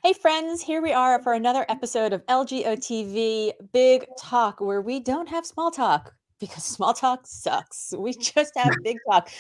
Hey friends, here we are for another episode of LGOtv Big Talk, where we don't have small talk because small talk sucks. We just have big talk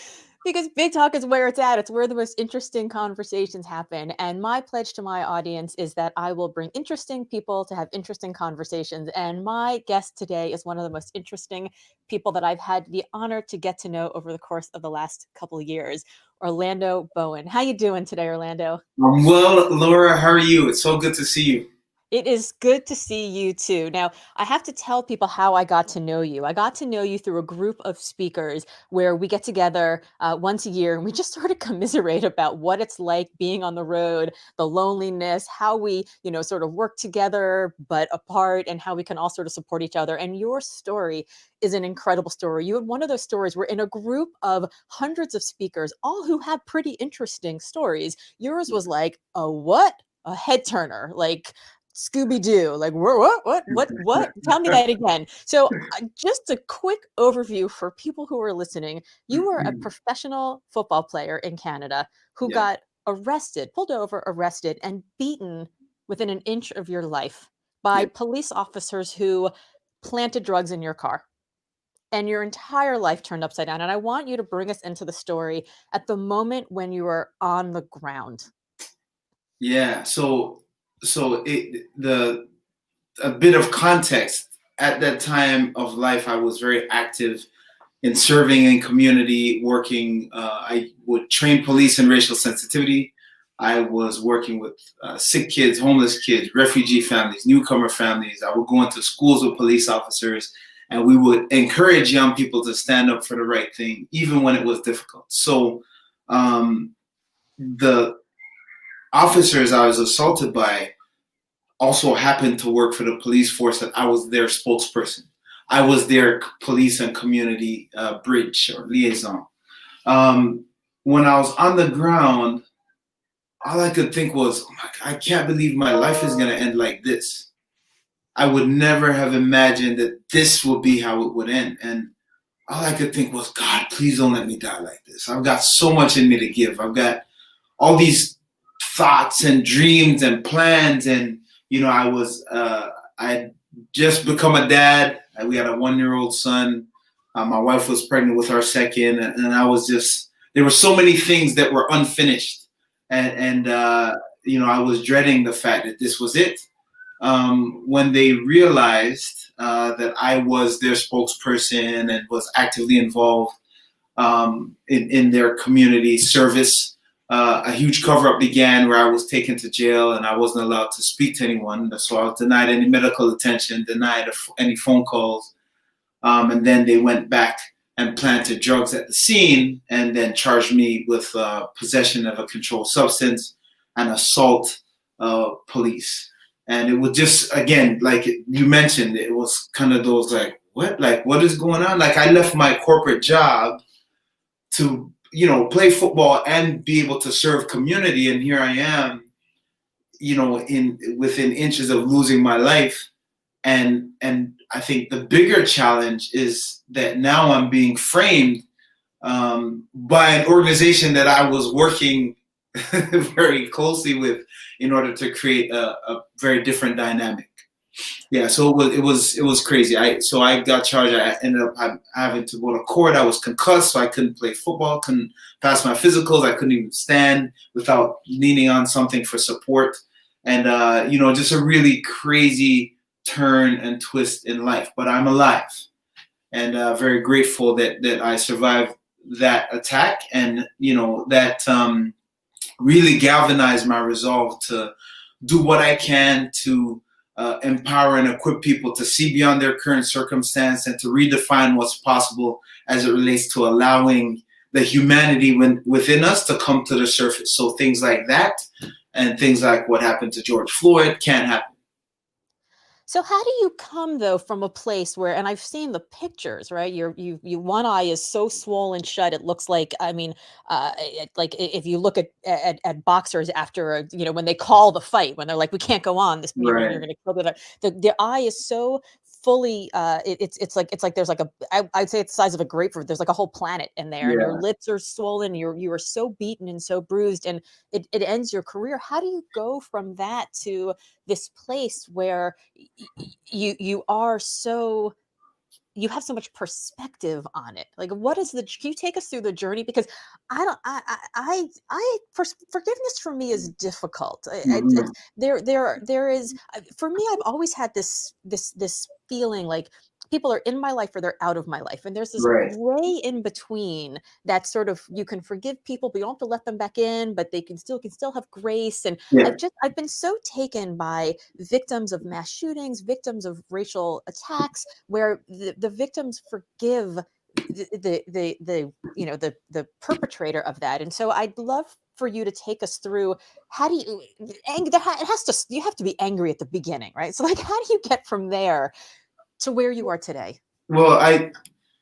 because big talk is where it's at. It's where the most interesting conversations happen. And my pledge to my audience is that I will bring interesting people to have interesting conversations. And my guest today is one of the most interesting people that I've had the honor to get to know over the course of the last couple of years. Orlando Bowen. How you doing today, Orlando? Well, Laura, how are you? It's so good to see you. It is good to see you too. Now, I have to tell people how I got to know you. I got to know you through a group of speakers where we get together once a year and we just sort of commiserate about what it's like being on the road, the loneliness, how we, sort of work together but apart, and how we can all sort of support each other. And your story is an incredible story. You had one of those stories where in a group of hundreds of speakers, all who have pretty interesting stories, yours was like a what? A head turner. Like, Scooby-Doo, like what? Tell me that again. So, just a quick overview for people who are listening. You were a Mhm. professional football player in Canada who Yeah, got arrested, pulled over, arrested, and beaten within an inch of your life by yeah. police officers who planted drugs in your car. And your entire life turned upside down. And I want you to bring us into the story at the moment when you were on the ground. Yeah. The a bit of context. At that time of life, I was very active in serving in community, working. I would train police in racial sensitivity. I was working with sick kids, homeless kids, refugee families, newcomer families. I would go into schools with police officers, and we would encourage young people to stand up for the right thing, even when it was difficult. So, the officers I was assaulted by also happened to work for the police force that I was their spokesperson. I was their police and community bridge or liaison. Um, when I was on the ground, all I could think was, oh my God, I can't believe my life is going to end like this. I would never have imagined that this would be how it would end. And all I could think was, God, please don't let me die like this. I've got so much in me to give. I've got all these thoughts and dreams and plans. And, I had just become a dad. We had a 1-year-old son. My wife was pregnant with our second. And I was just, there were so many things that were unfinished. I was dreading the fact that this was it. When they realized that I was their spokesperson and was actively involved in their community service, a huge cover up began where I was taken to jail and I wasn't allowed to speak to anyone. So I was denied any medical attention, denied any phone calls. And then they went back and planted drugs at the scene and then charged me with possession of a controlled substance and assault police. And it was just, again, like you mentioned, it was kind of those like, what? Like, what is going on? Like, I left my corporate job to, play football and be able to serve community. And here I am, in within inches of losing my life. And I think the bigger challenge is that now I'm being framed by an organization that I was working very closely with in order to create a very different dynamic. Yeah, so it was crazy. I got charged. I ended up having to go to court. I was concussed, so I couldn't play football, couldn't pass my physicals. I couldn't even stand without leaning on something for support. And just a really crazy turn and twist in life. But I'm alive, and very grateful that I survived that attack, and that really galvanized my resolve to do what I can to empower and equip people to see beyond their current circumstance and to redefine what's possible as it relates to allowing the humanity within us to come to the surface. So things like that and things like what happened to George Floyd can't happen. So how do you come though from a place where, and I've seen the pictures, right? You one eye is so swollen shut, it looks like, I mean, like if you look at boxers after when they call the fight, when they're like, we can't go on, this, you're Right. going to kill the eye is so fully it's like there's like I'd say it's the size of a grapefruit. There's like a whole planet in there, and your Yeah. lips are swollen. You are so beaten and so bruised, and it ends your career. How do you go from that to this place where you are so, you have so much perspective on it? Like, what is the, can you take us through the journey? Because I don't, forgiveness for me is difficult. It's Mhm. there is, for me, I've always had this feeling like people are in my life or they're out of my life. And there's this Right. gray in between that sort of, you can forgive people, but you don't have to let them back in, but they can still have grace. And Yeah. I've been so taken by victims of mass shootings, victims of racial attacks, where the victims forgive the you know the perpetrator of that. And so I'd love for you to take us through, how do you, it has to, you have to be angry at the beginning, right? So like, how do you get from there to where you are today? Well,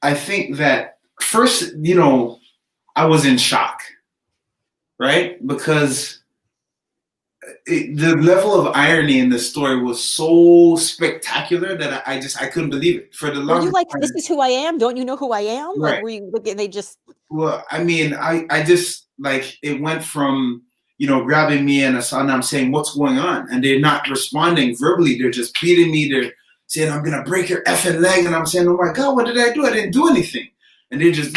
I think that first, I was in shock, right? Because the level of irony in the story was so spectacular that I couldn't believe it for the Were you longest like, this time. is who I am, don't you know who I am? Like, Right. were you looking, they just, Well, I mean, I just like it went from grabbing me and I'm saying, what's going on? And they're not responding verbally. They're just beating me. They're saying, I'm gonna break your effing leg. And I'm saying, oh my God, what did I do? I didn't do anything. And they're just,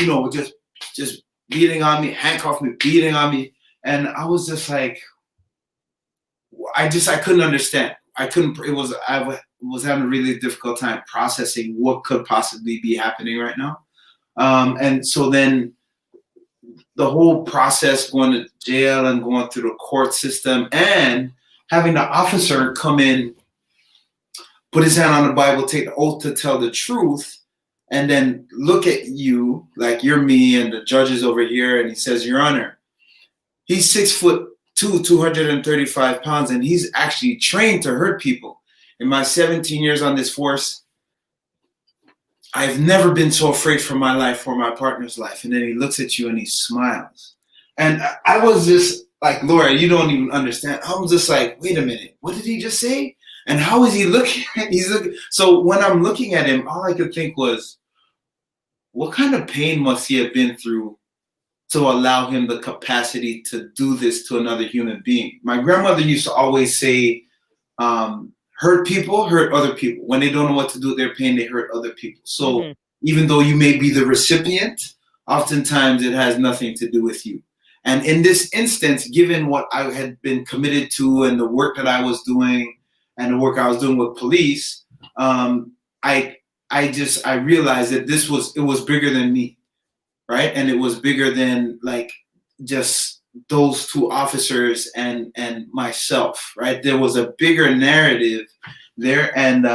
just beating on me, handcuffed me, beating on me. And I was just like, I couldn't understand. I couldn't. Was having a really difficult time processing what could possibly be happening right now. And so then the whole process, going to jail and going through the court system and having the officer come in, put his hand on the Bible, take the oath to tell the truth, and then look at you like you're me and the judge is over here, and he says, Your Honor, he's 6'2", 235 pounds, and he's actually trained to hurt people. In my 17 years on this force, I've never been so afraid for my life or my partner's life. And then he looks at you and he smiles. And I was just like, Laura, you don't even understand. I was just like, wait a minute, what did he just say? And how is he looking? He's looking. So when I'm looking at him, all I could think was, what kind of pain must he have been through to allow him the capacity to do this to another human being? My grandmother used to always say, hurt people hurt other people. When they don't know what to do with their pain, they hurt other people. So mhm. even though you may be the recipient, oftentimes it has nothing to do with you. And in this instance, given what I had been committed to and the work that I was doing and the work I was doing with police, I I realized that it was bigger than me, right? And it was bigger than like just those two officers and myself, right? There was a bigger narrative there, and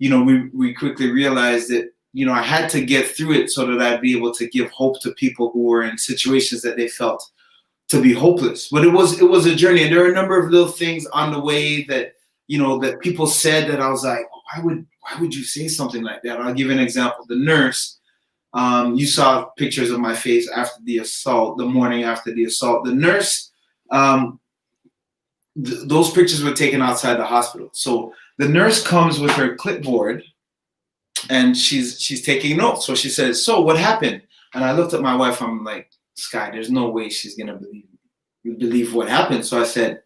we quickly realized that I had to get through it so that I'd be able to give hope to people who were in situations that they felt to be hopeless. But it was a journey, and there are a number of little things on the way that that people said that I was like, oh, why would you say something like that? I'll give an example. The nurse. You saw pictures of my face after the assault, the morning after the assault. The nurse, those pictures were taken outside the hospital. So the nurse comes with her clipboard and she's taking notes. So she says, so what happened? And I looked at my wife, I'm like, Sky, there's no way she's gonna believe what happened. So I said,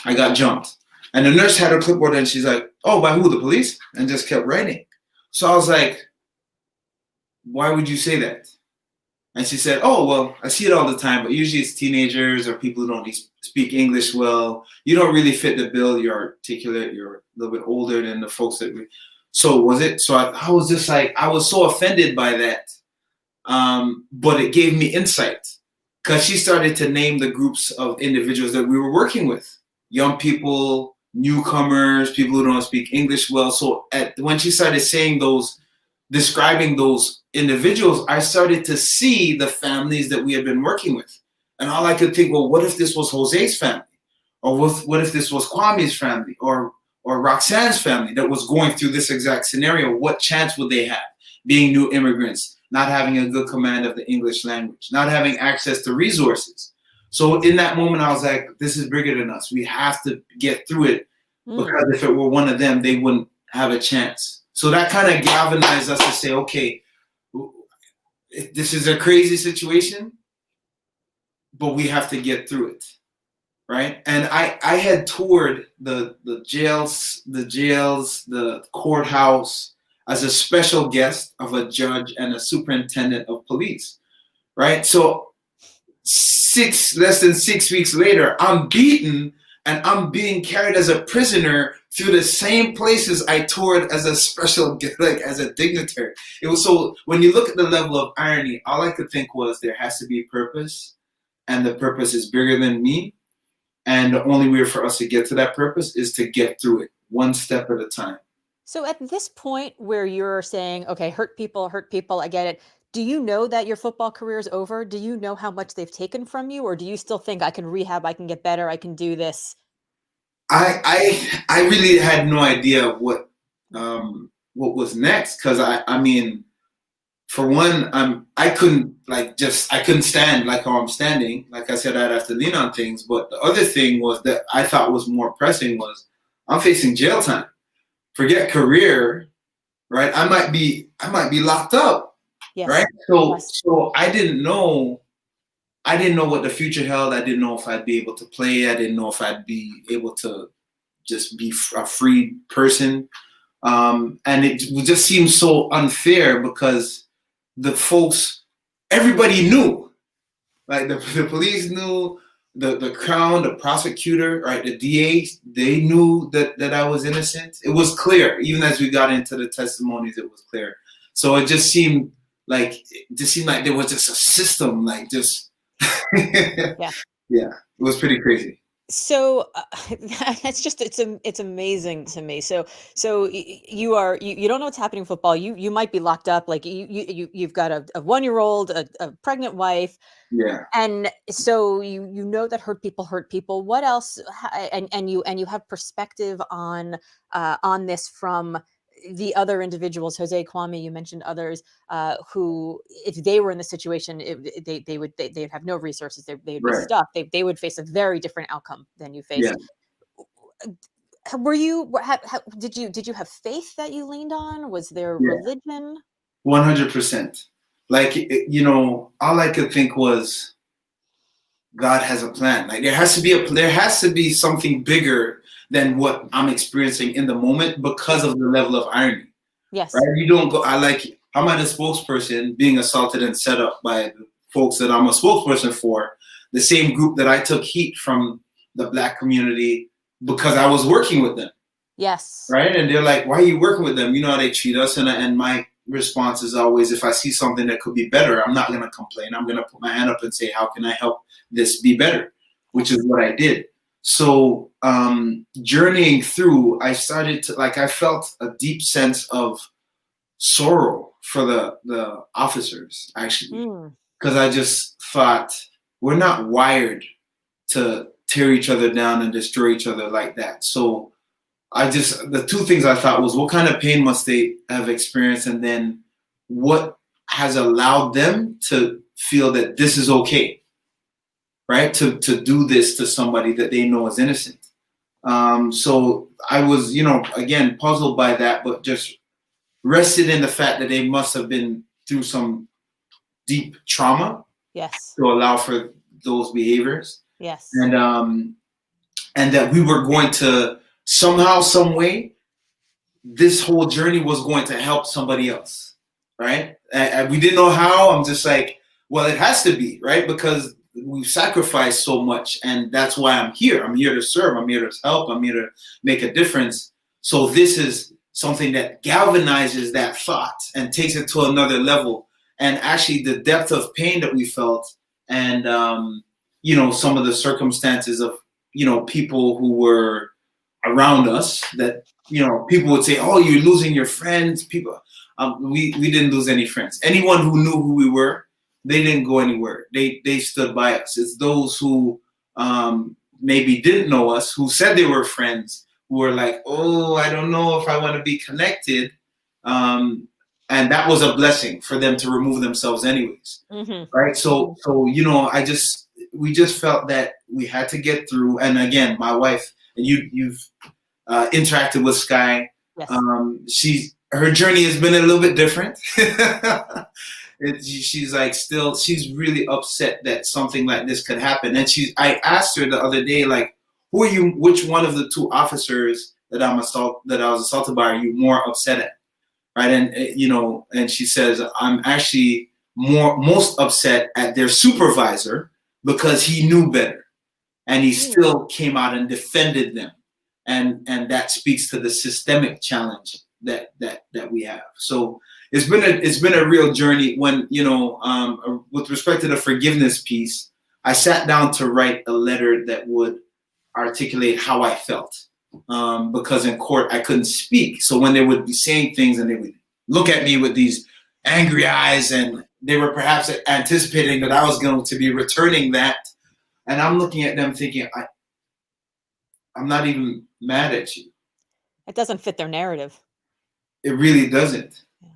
I got jumped. And the nurse had her clipboard and she's like, oh, by who? The police? And just kept writing. So I was like, why would you say that? And she said, oh, well, I see it all the time, but usually it's teenagers or people who don't speak English well. You don't really fit the bill. You're articulate. You're a little bit older than the folks that we. So was it? So I was just like, I was so offended by that. But it gave me insight because she started to name the groups of individuals that we were working with. Young people, newcomers, people who don't speak English well. So when she started saying those, describing those individuals, I started to see the families that we had been working with. And all I could think, well, what if this was Jose's family? Or what if this was Kwame's family or Roxanne's family that was going through this exact scenario? What chance would they have being new immigrants, not having a good command of the English language, not having access to resources? So in that moment, I was like, this is bigger than us. We have to get through it Mm. because if it were one of them, they wouldn't have a chance. So that kind of galvanized us to say, okay, this is a crazy situation, but we have to get through it, right? And I had toured the jails, the courthouse as a special guest of a judge and a superintendent of police, right? So less than 6 weeks later, I'm beaten and I'm being carried as a prisoner through the same places I toured as a special, like as a dignitary. It was so, when you look at the level of irony, all I could think was there has to be purpose, and the purpose is bigger than me. And the only way for us to get to that purpose is to get through it one step at a time. So at this point where you're saying, okay, hurt people, I get it. Do you know that your football career is over? Do you know how much they've taken from you? Or do you still think I can rehab, I can get better, I can do this? I really had no idea what was next, because I mean, for one, I couldn't stand like how I'm standing. Like I said, I'd have to lean on things. But the other thing was that I thought was more pressing was I'm facing jail time. Forget career, right? I might be locked up, Yes. right? So I didn't know what the future held. I didn't know if I'd be able to play. I didn't know if I'd be able to just be a free person. And it just seemed so unfair because the folks, everybody knew, like the police knew, the crown, the prosecutor, right, the DA, they knew that I was innocent. It was clear, even as we got into the testimonies, it was clear. So it just seemed like there was just a system, like just yeah, it was pretty crazy. So that's just it's amazing to me. So you don't know what's happening in football. You might be locked up. Like you've got a 1-year-old, a pregnant wife. Yeah. And so you know that hurt people hurt people. What else? And you have perspective on this from the other individuals, Jose, Kwame, you mentioned others who, if they were in the situation, they'd have no resources. They'd be stuck. They would face a very different outcome than you faced. Yeah. Were you? Did you have faith that you leaned on? Was there religion? 100%. Like, all I could think was, God has a plan. Like there has to be something bigger than what I'm experiencing in the moment because of the level of irony. Yes. Right? You don't go, how am I the spokesperson being assaulted and set up by the folks that I'm a spokesperson for, the same group that I took heat from the Black community because I was working with them. Yes. Right? And they're like, why are you working with them? You know how they treat us. And my response is always, if I see something that could be better, I'm not going to complain. I'm going to put my hand up and say, how can I help this be better? Which is what I did. So journeying through, I started to, I felt a deep sense of sorrow for the officers, actually. Because I just thought, we're not wired to tear each other down and destroy each other like that. So the two things I thought was, what kind of pain must they have experienced? And then what has allowed them to feel that this is okay, right? To do this to somebody that they know is innocent. So I was, again, puzzled by that, but just rested in the fact that they must have been through some deep trauma. Yes. To allow for those behaviors. Yes. And that we were going to, somehow, some way, this whole journey was going to help somebody else, right? And we didn't know how. I'm just like, well, it has to be, right? Because we've sacrificed so much, and that's why I'm here. I'm here to serve. I'm here to help. I'm here to make a difference. So this is something that galvanizes that thought and takes it to another level. And actually, the depth of pain that we felt, and some of the circumstances of people who were around us, that people would say, oh, you're losing your friends. People, we didn't lose any friends. Anyone who knew who we were, they didn't go anywhere. They stood by us. It's those who maybe didn't know us, who said they were friends, who were like, oh, I don't know if I want to be connected. And that was a blessing for them to remove themselves anyways. Right. So we just felt that we had to get through. And again, my wife, and you've interacted with Sky. Yes. her journey has been a little bit different. She's like she's really upset that something like this could happen. And I asked her the other day, like, who are you? Which one of the two officers that I was assaulted by are you more upset at? Right, and and she says I'm actually most upset at their supervisor because he knew better, and he still came out and defended them, and that speaks to the systemic challenge that we have. So it's been a real journey. When with respect to the forgiveness piece, I sat down to write a letter that would articulate how I felt, because in court I couldn't speak. So when they would be saying things and they would look at me with these angry eyes, and they were perhaps anticipating that I was going to be returning that, and I'm looking at them thinking, I'm not even mad at you. It doesn't fit their narrative. It really doesn't. Yeah.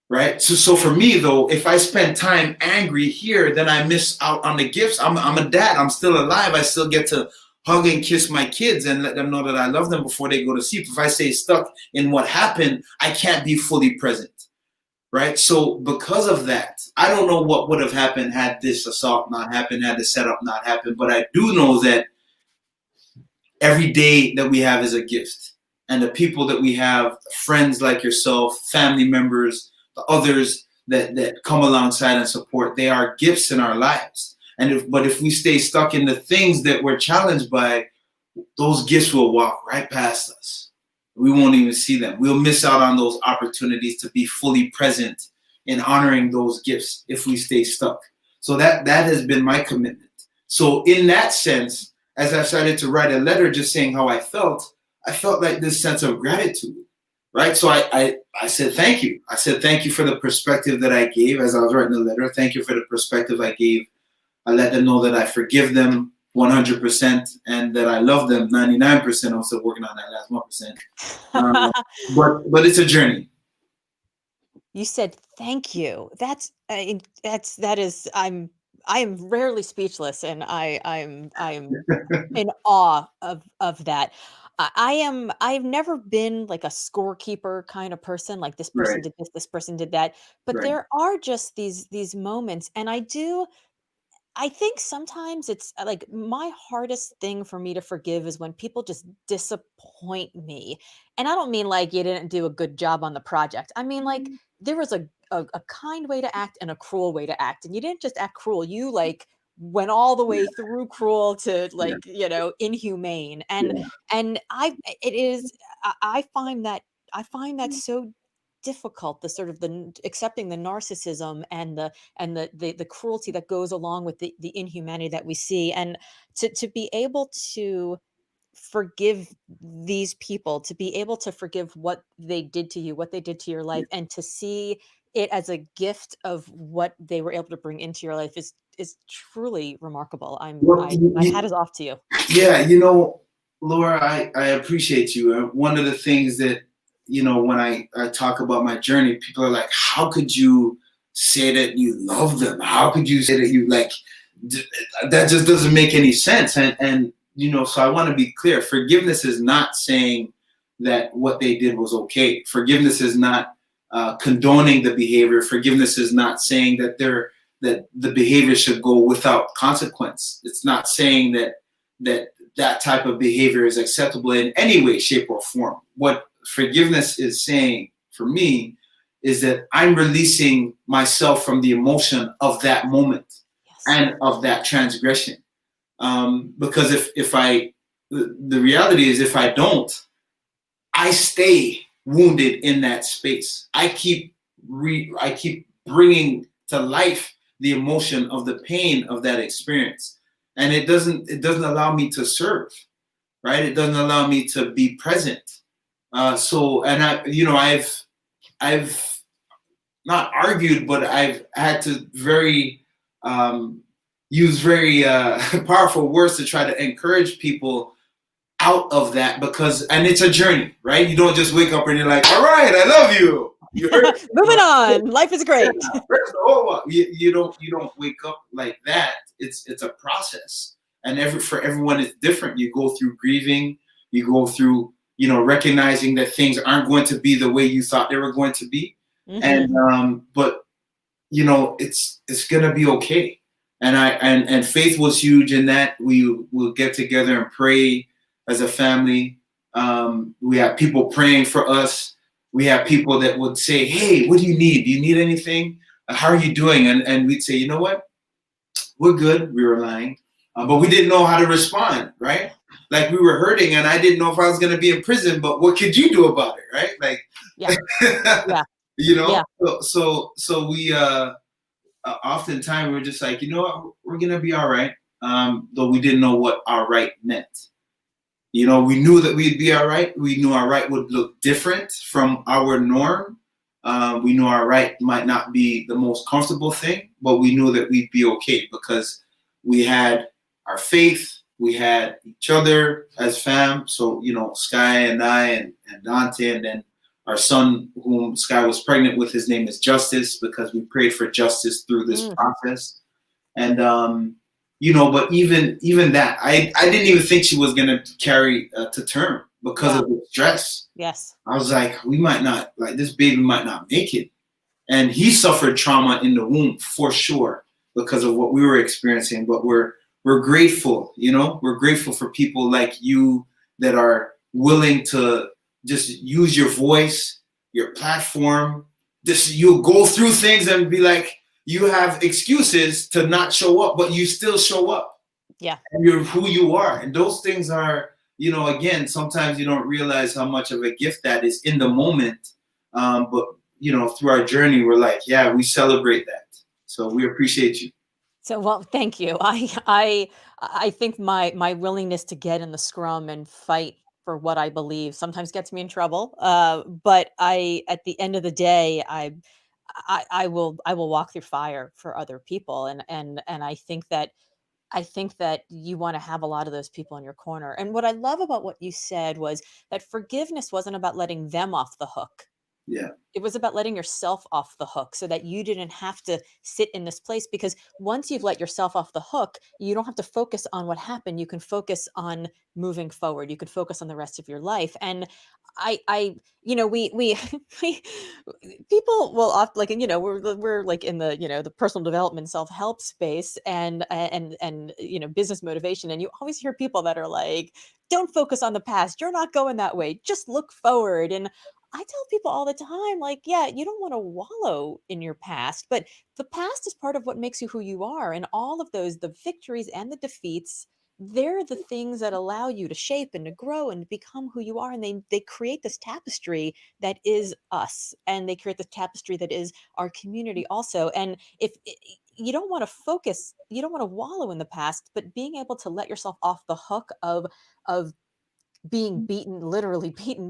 Right? So for me, though, if I spend time angry here, then I miss out on the gifts. I'm a dad. I'm still alive. I still get to hug and kiss my kids and let them know that I love them before they go to sleep. If I stay stuck in what happened, I can't be fully present. Right? So because of that, I don't know what would have happened had this assault not happened, had the setup not happened, but I do know that every day that we have is a gift. And the people that we have, friends like yourself, family members, the others that come alongside and support, they are gifts in our lives. But if we stay stuck in the things that we're challenged by, those gifts will walk right past us. We won't even see them. We'll miss out on those opportunities to be fully present in honoring those gifts if we stay stuck. So that has been my commitment. So in that sense, as I started to write a letter just saying how I felt like this sense of gratitude, right? So I said, thank you. I said, thank you for the perspective that I gave as I was writing the letter. Thank you for the perspective I gave. I let them know that I forgive them 100% and that I love them 99%. I'm still working on that last 1%. But it's a journey. You said thank you. I am rarely speechless, and I'm in awe of that. I've never been like a scorekeeper kind of person, like this person did this person did that. But there are just these moments, and I think sometimes it's like my hardest thing for me to forgive is when people just disappoint me. And I don't mean like you didn't do a good job on the project. I mean like there was a kind way to act and a cruel way to act. And you didn't just act cruel. You like went all the way through cruel to like, inhumane. And I find that so difficult, the sort of accepting the narcissism and the cruelty that goes along with the inhumanity that we see, and to be able to forgive these people, to be able to forgive what they did to you, what they did to your life, and to see it as a gift of what they were able to bring into your life is truly remarkable. My hat is off to you. Yeah, Laura, I appreciate you. One of the things that when I talk about my journey, people are like, how could you say that you love them? How could you say that you like, that just doesn't make any sense. And so I want to be clear. Forgiveness is not saying that what they did was okay. Forgiveness is not condoning the behavior. Forgiveness is not saying that the behavior should go without consequence. It's not saying that type of behavior is acceptable in any way, shape, or form. What forgiveness is saying for me is that I'm releasing myself from the emotion of that moment and of that transgression. Because the reality is if I don't, I stay wounded in that space. I keep bringing to life the emotion of the pain of that experience. And it doesn't allow me to serve, right? It doesn't allow me to be present. I've not argued, but I've had to use very powerful words to try to encourage people out of that, and it's a journey, right? You don't just wake up and you're like, all right, I love you. Moving on. Life is great. You don't wake up like that. It's a process, and for everyone it's different. You go through grieving, you go through recognizing that things aren't going to be the way you thought they were going to be. Mm-hmm. And but it's gonna be okay. And faith was huge in that. We will get together and pray as a family. We have people praying for us. We have people that would say, "Hey, what do you need? Do you need anything? How are you doing?" And we'd say, "You know what? We're good." We were lying, but we didn't know how to respond, right? Like we were hurting, and I didn't know if I was going to be in prison. But what could you do about it, right? Like, Yeah. Yeah. Yeah. So we oftentimes we're just like, you know what, we're gonna be all right. Though we didn't know what all right meant. We knew that we'd be all right. We knew our right would look different from our norm. We knew our right might not be the most comfortable thing, but we knew that we'd be okay because we had our faith, we had each other as fam. So, Sky and I and Dante, and then our son, whom Sky was pregnant with, his name is Justice, because we prayed for justice through this process. And but even that, I didn't even think she was gonna carry to term because of the stress. Yes. I was like, this baby might not make it. And he suffered trauma in the womb for sure because of what we were experiencing. But we're grateful, we're grateful for people like you that are willing to just use your voice, your platform. You'll go through things and be like, you have excuses to not show up, but you still show up. Yeah. And you're who you are. And those things are, again, sometimes you don't realize how much of a gift that is in the moment. But, through our journey, we're like, yeah, we celebrate that. So we appreciate you. So, well, thank you. I think my willingness to get in the scrum and fight for what I believe sometimes gets me in trouble. But at the end of the day, I will walk through fire for other people, and I think that you want to have a lot of those people in your corner. And what I love about what you said was that forgiveness wasn't about letting them off the hook. Yeah. It was about letting yourself off the hook so that you didn't have to sit in this place, because once you've let yourself off the hook, you don't have to focus on what happened. You can focus on moving forward. You can focus on the rest of your life. And we we people will often, like, we're like in the personal development, self-help space, and business motivation. And you always hear people that are like, don't focus on the past. You're not going that way. Just look forward. And I tell people all the time, like, yeah, you don't want to wallow in your past, but the past is part of what makes you who you are. And all of those, the victories and the defeats, they're the things that allow you to shape and to grow and to become who you are. And they create this tapestry that is us. And they create the tapestry that is our community also. And if you don't want to focus, you don't want to wallow in the past, but being able to let yourself off the hook of being beaten, literally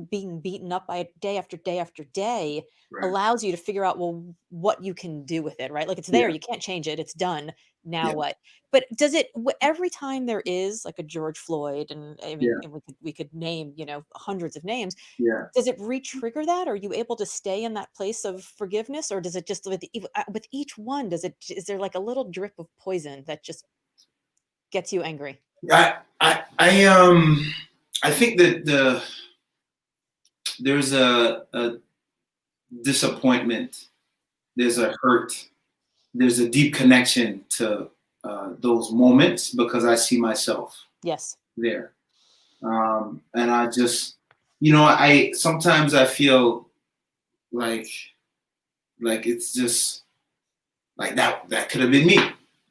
being beaten up by day after day after day, Right. allows you to figure out, well, what you can do with it, right? Like, it's there, Yeah. you can't change it, it's done. Now Yeah. what? But does it every time there is like a George Floyd, and I mean, Yeah. and we could name, hundreds of names, Yeah. does it re-trigger that? Are you able to stay in that place of forgiveness, or does it just with each one, is there like a little drip of poison that just gets you angry? I think that there's a disappointment, there's a hurt, there's a deep connection to those moments because I see myself Yes. there, and I just, I sometimes I feel like it's just like that could have been me,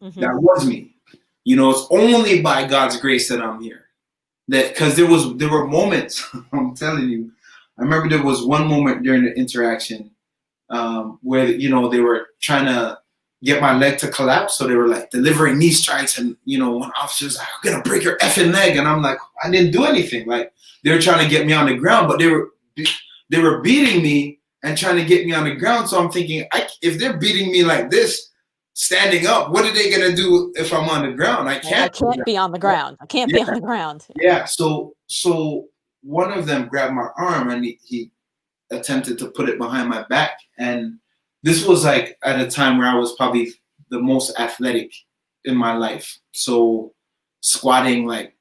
Hmm. that was me. It's only by God's grace that I'm here. That because there were moments. I'm telling you, I remember there was one moment during the interaction where they were trying to get my leg to collapse, so they were like delivering knee strikes, and one officer's like, "I'm gonna break your effing leg," and I'm like, "I didn't do anything." Like, they were trying to get me on the ground, but they were beating me and trying to get me on the ground. So I'm thinking, if they're beating me like this, standing up, what are they gonna do if I'm on the ground? I Like, I can't do can't be on the that. ground. I can't be Yeah. on the ground. Yeah. So one of them grabbed my arm and he attempted to put it behind my back. And this was like at a time where I was probably the most athletic in my life. So squatting like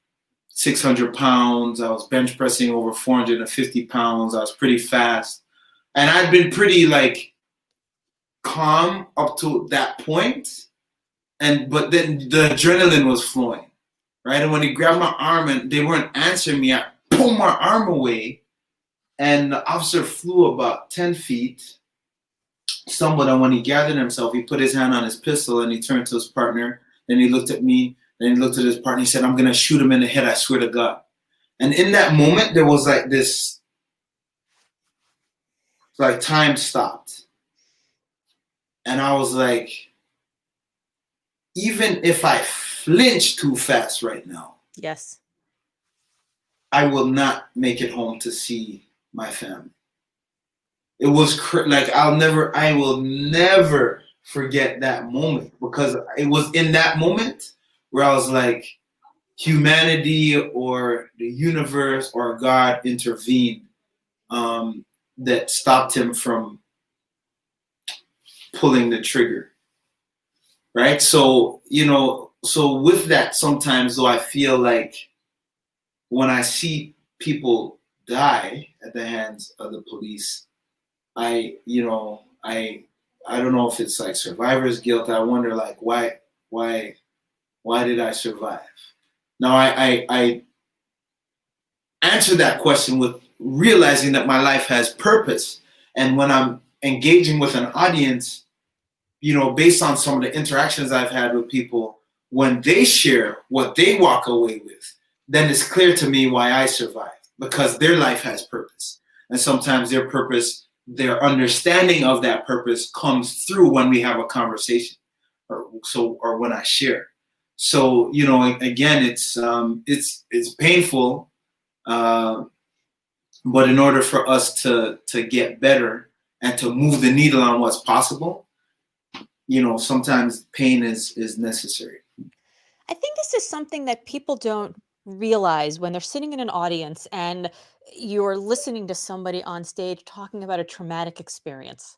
600 pounds. I was bench pressing over 450 pounds. I was pretty fast. And I'd been pretty like calm up to that point. But then the adrenaline was flowing, right? And when he grabbed my arm and they weren't answering me, I pulled my arm away, and the officer flew about 10 feet, stumbled, and when he gathered himself, he put his hand on his pistol and he turned to his partner. Then he looked at me, then he looked at his partner. He said, "I'm gonna shoot him in the head, I swear to God." And in that moment, there was like this, like time stopped. And I was like, even if I flinch too fast right now, yes, I will not make it home to see my family. It was like I will never forget that moment, because it was in that moment where I was like, humanity or the universe or God intervened, that stopped him from pulling the trigger. Right? So, so with that, sometimes though, I feel like when I see people die at the hands of the police, I don't know if it's like survivor's guilt. I wonder, like, why did I survive? Now, I answer that question with realizing that my life has purpose. And when I'm engaging with an audience, based on some of the interactions I've had with people, when they share what they walk away with, then it's clear to me why I survived, because their life has purpose. And sometimes their purpose, their understanding of that purpose comes through when we have a conversation or when I share. So, again, it's painful, but in order for us to get better and to move the needle on what's possible, sometimes pain is necessary. I think this is something that people don't realize when they're sitting in an audience and you're listening to somebody on stage talking about a traumatic experience.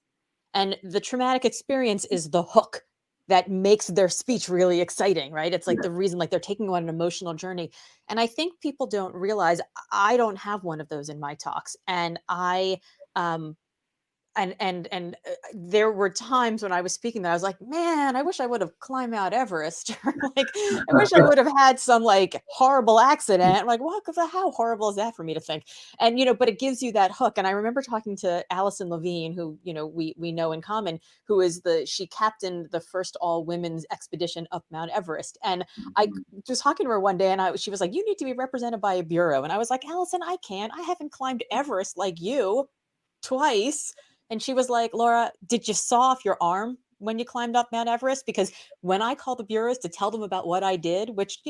And the traumatic experience is the hook that makes their speech really exciting, right? It's like the reason, like they're taking on an emotional journey. And I think people don't realize I don't have one of those in my talks. And um, there were times when I was speaking that I was like, man, I wish I would have climbed Mount Everest. Or like, I wish I would have had some like horrible accident. Like, well, because how horrible is that for me to think? And, but it gives you that hook. And I remember talking to Allison Levine, who, we know in common, who is she captained the first all women's expedition up Mount Everest. And I was talking to her one day and she was like, you need to be represented by a bureau. And I was like, Allison, I can't. I haven't climbed Everest like you twice. And she was like, Laura, did you saw off your arm when you climbed up Mount Everest? Because when I called the bureaus to tell them about what I did, which,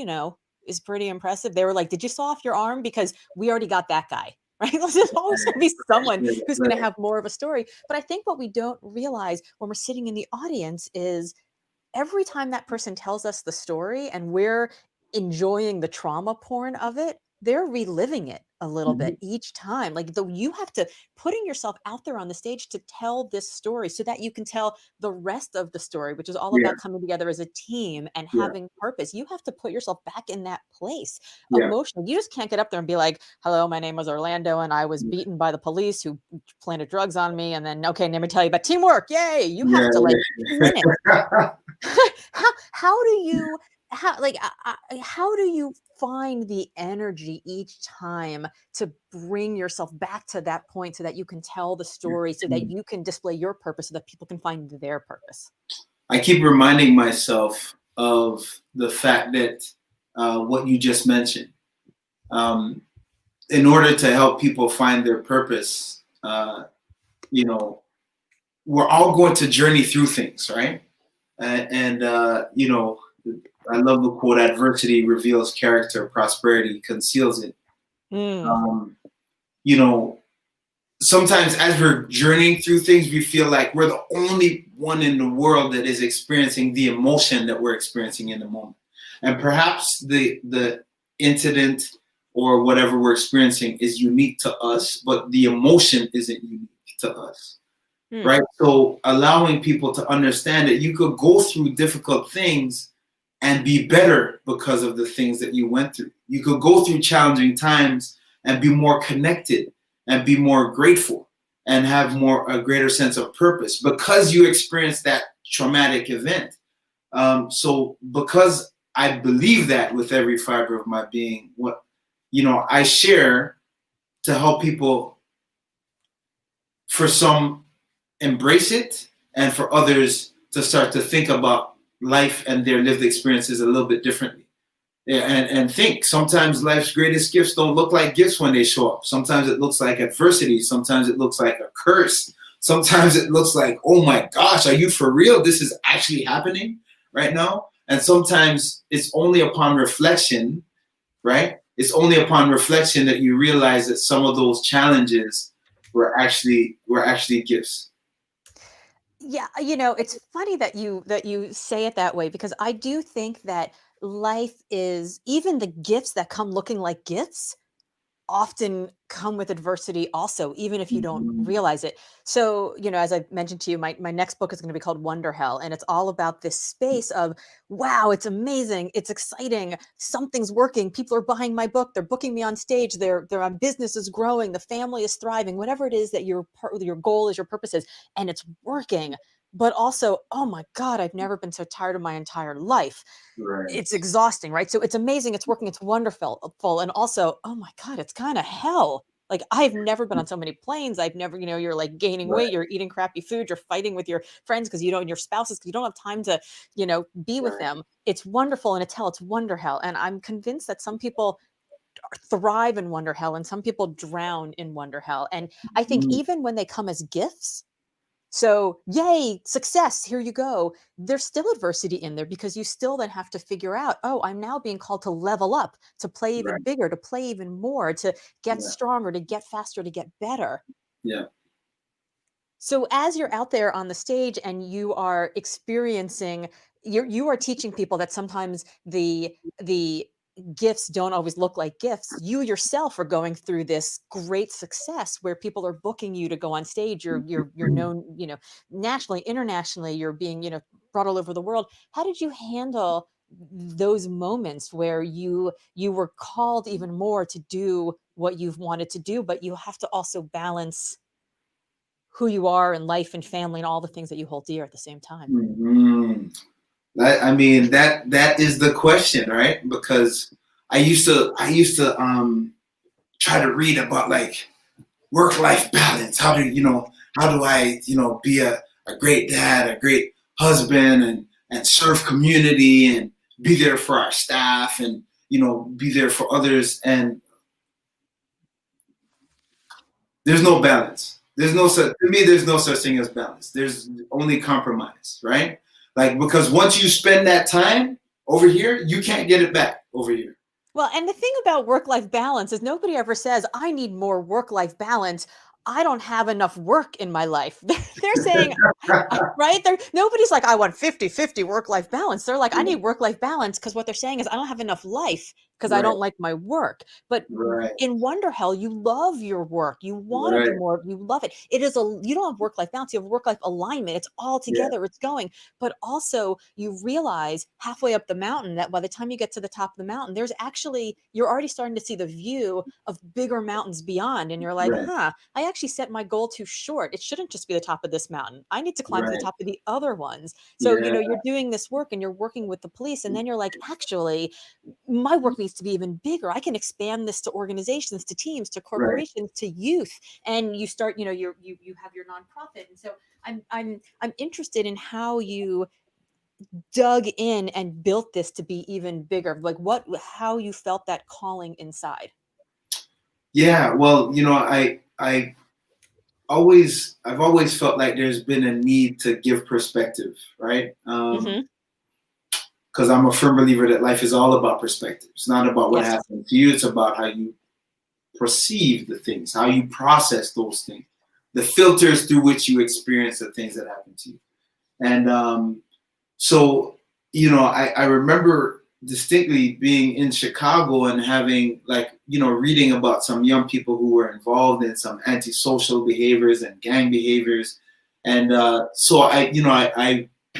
is pretty impressive, they were like, did you saw off your arm? Because we already got that guy, right? There's always going to be someone who's going to have more of a story. But I think what we don't realize when we're sitting in the audience is every time that person tells us the story and we're enjoying the trauma porn of it, they're reliving it a little bit each time. Like you have to putting yourself out there on the stage to tell this story so that you can tell the rest of the story, which is all about coming together as a team and having purpose. You have to put yourself back in that place emotionally. You just can't get up there and be like, hello, my name was Orlando and I was beaten by the police who planted drugs on me. And then, okay, let me tell you about teamwork. Yay. You have to like minutes. How do you find the energy each time to bring yourself back to that point so that you can tell the story, so that you can display your purpose, so that people can find their purpose? I keep reminding myself of the fact that what you just mentioned, in order to help people find their purpose, we're all going to journey through things, right? I love the quote, adversity reveals character, prosperity conceals it. Sometimes as we're journeying through things, we feel like we're the only one in the world that is experiencing the emotion that we're experiencing in the moment. And perhaps the incident or whatever we're experiencing is unique to us, but the emotion isn't unique to us. Right? So allowing people to understand that you could go through difficult things and be better because of the things that you went through. You could go through challenging times and be more connected and be more grateful and have a greater sense of purpose because you experienced that traumatic event. So because I believe that with every fiber of my being, what I share to help people, for some embrace it, and for others to start to think about life and their lived experiences a little bit differently. Yeah, and think sometimes life's greatest gifts don't look like gifts when they show up. Sometimes it looks like adversity. Sometimes it looks like a curse. Sometimes it looks like, oh my gosh, are you for real? This is actually happening right now. And sometimes it's only upon reflection, right? It's only upon reflection that you realize that some of those challenges were actually gifts. Yeah, it's funny that you say it that way, because I do think that life is, even the gifts that come looking like gifts often come with adversity also, even if you don't Mhm. realize it. So, as I mentioned to you, my next book is going to be called Wonder Hell. And it's all about this space of, wow, it's amazing. It's exciting. Something's working. People are buying my book. They're booking me on stage. Their business is growing. The family is thriving, whatever it is that your goal is, your purpose is, and it's working. But also, oh my God, I've never been so tired in my entire life. Right. It's exhausting, right? So it's amazing, it's working, it's wonderful, full, and also, oh my God, it's kind of hell. Like, I've never been on so many planes. I've never, you're like gaining weight, Right. you're eating crappy food, you're fighting with your friends because and your spouses because you don't have time to, be with Right. them. It's wonderful and it's hell. It's wonder hell. And I'm convinced that some people thrive in wonder hell and some people drown in wonder hell. And I think Mm. even when they come as gifts, so, yay, success, here you go. There's still adversity in there because you still then have to figure out, oh, I'm now being called to level up, to play even Right. bigger, to play even more, to get Yeah. stronger, to get faster, to get better. Yeah. So as you're out there on the stage and you are experiencing, you are teaching people that sometimes the gifts don't always look like gifts. You yourself are going through this great success where people are booking you to go on stage. You're known, nationally, internationally. You're being, brought all over the world. How did you handle those moments where you were called even more to do what you've wanted to do, but you have to also balance who you are and life and family and all the things that you hold dear at the same time? Mm-hmm. I mean, that is the question, right? Because I used to try to read about like work-life balance. How do I be a great dad, a great husband, and serve community and be there for our staff and be there for others. And there's no balance. There's no such thing as balance. There's only compromise, right? Like, because once you spend that time over here, you can't get it back over here. Well, and the thing about work-life balance is nobody ever says, I need more work-life balance. I don't have enough work in my life. They're saying, right? Nobody's like, I want 50-50 work-life balance. They're like, I need work-life balance because what they're saying is I don't have enough life because I Right, don't like my work. But right, in Wonder Hell, you love your work. You want to do right. more. You love it. You don't have work-life balance. You have work-life alignment. It's all Yeah, together. It's going. But also you realize halfway up the mountain that by the time you get to the top of the mountain, you're already starting to see the view of bigger mountains beyond. And you're like, right, huh, I actually set my goal too short. It shouldn't just be the top of this mountain. I need to climb to the right. top of the other ones. So, Yeah, you're doing this work and you're working with the police. And then you're like, actually, my work needs to be even bigger. I can expand this to organizations, to teams, to right. corporations, to youth. And you start, you have your nonprofit. And so I'm interested in how you dug in and built this to be even bigger. Like how you felt that calling inside. Yeah. Well, I've always felt like there's been a need to give perspective, right? Hmm. Because I'm a firm believer that life is all about perspective. It's not about what Yes. happened to you. It's about how you perceive the things, how you process those things, the filters through which you experience the things that happen to you. And so, I remember distinctly being in Chicago and having reading about some young people who were involved in some antisocial behaviors and gang behaviors. And so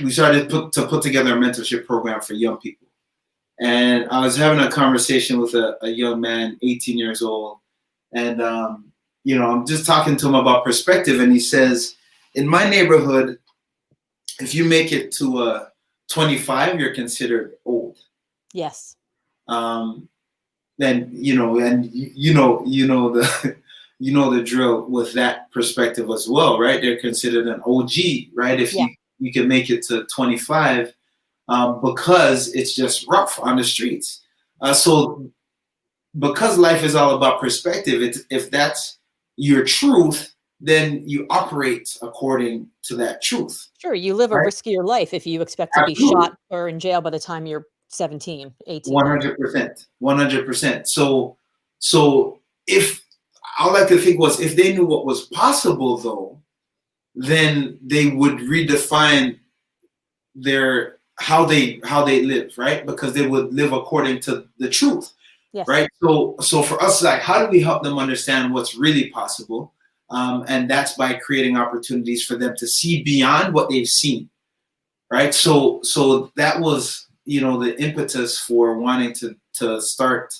we started to put together a mentorship program for young people. And I was having a conversation with a young man, 18 years old, and I'm just talking to him about perspective, and he says, in my neighborhood, if you make it to 25, you're considered old. Yes. Um, then the the drill with that perspective as well, right? They're considered an OG, right? If Yeah. you can make it to 25, because it's just rough on the streets. So because life is all about perspective, if that's your truth, then you operate according to that truth, Sure, you live a right? riskier life if you expect to be Absolutely. shot or in jail by the time you're 17, 18, 19. 100%. 100%. So if all I could think was if they knew what was possible though, then they would redefine their how they live, right? Because they would live according to the truth, Yes. right? So for us, like, how do we help them understand what's really possible? And that's by creating opportunities for them to see beyond what they've seen, right? So that was the impetus for wanting to start